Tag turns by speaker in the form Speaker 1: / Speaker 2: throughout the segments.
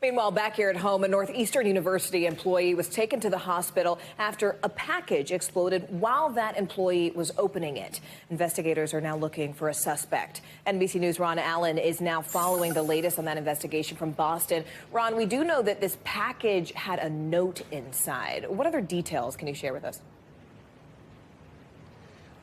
Speaker 1: Meanwhile, back here at home, a Northeastern University employee was taken to the hospital after a package exploded while that employee was opening it. Investigators are now looking for a suspect. NBC News' Ron Allen is now following the latest on that investigation from Boston. Ron, we do know that this package had a note inside. What other details can you share with us?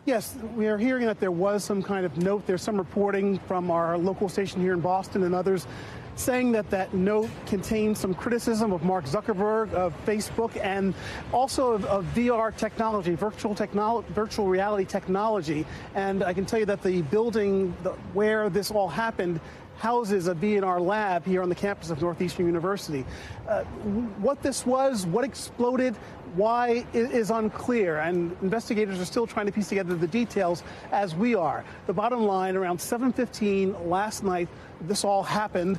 Speaker 2: Yes, we are hearing that there was some kind of note. There's some reporting from our local station here in Boston and others saying that that note contains some criticism of Mark Zuckerberg of Facebook and also of VR technology, virtual reality technology. And I can tell you that the building where this all happened houses a B&R lab here on the campus of Northeastern University. What this was, what exploded, why is unclear, and investigators are still trying to piece together the details as we are. The bottom line, around 7:15 last night, this all happened.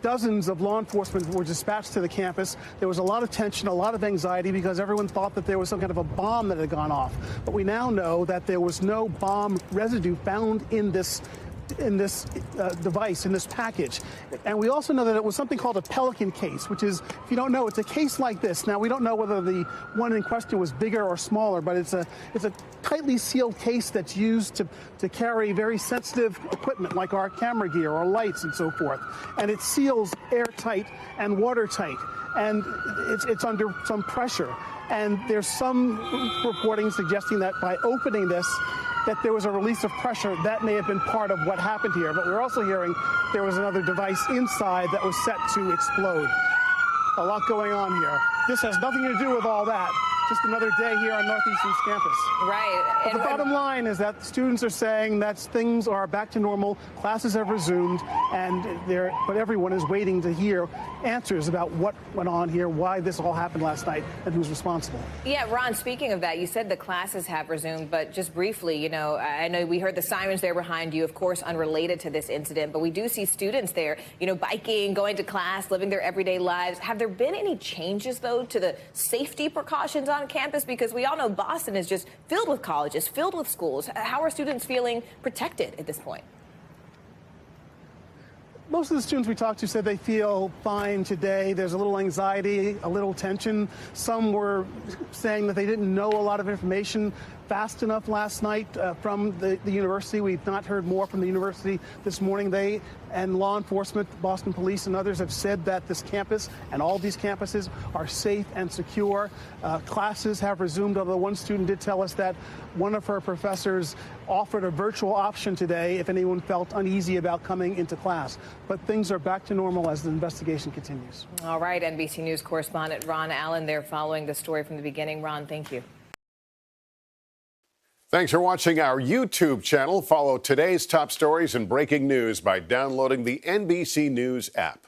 Speaker 2: Dozens of law enforcement were dispatched to the campus. There was a lot of tension, a lot of anxiety because everyone thought that there was some kind of a bomb that had gone off. But we now know that there was no bomb residue found in this device, in this package. And we also know that it was something called a Pelican case, which is, if you don't know, it's a case like this. Now, we don't know whether the one in question was bigger or smaller, but it's a tightly sealed case that's used to carry very sensitive equipment like our camera gear or lights and so forth. And it seals airtight and watertight. And it's under some pressure. And there's some reporting suggesting that by opening this, that there was a release of pressure. That may have been part of what happened here. But we're also hearing there was another device inside that was set to explode. A lot going on here. This has nothing to do with all that. Just another day here on Northeastern's campus.
Speaker 1: Right.
Speaker 2: But the bottom line is that students are saying that things are back to normal, classes have resumed, but everyone is waiting to hear answers about what went on here, why this all happened last night, and who's responsible.
Speaker 1: Yeah, Ron, speaking of that, you said the classes have resumed, but just briefly, I know we heard the sirens there behind you, of course, unrelated to this incident, but we do see students there, biking, going to class, living their everyday lives. Have there been any changes, though, to the safety precautions on campus? Because we all know Boston is just filled with colleges, filled with schools. How are students feeling protected at this point?
Speaker 2: Most of the students we talked to said they feel fine today. There's a little anxiety, a little tension. Some were saying that they didn't know a lot of information fast enough last night from the university. We've not heard more from the university this morning. They and law enforcement, Boston Police and others have said that this campus and all these campuses are safe and secure. Classes have resumed, although one student did tell us that one of her professors offered a virtual option today if anyone felt uneasy about coming into class. But things are back to normal as the investigation continues.
Speaker 1: All right, NBC News correspondent Ron Allen there following the story from the beginning. Ron, thank you.
Speaker 3: Thanks for watching our YouTube channel. Follow today's top stories and breaking news by downloading the NBC News app.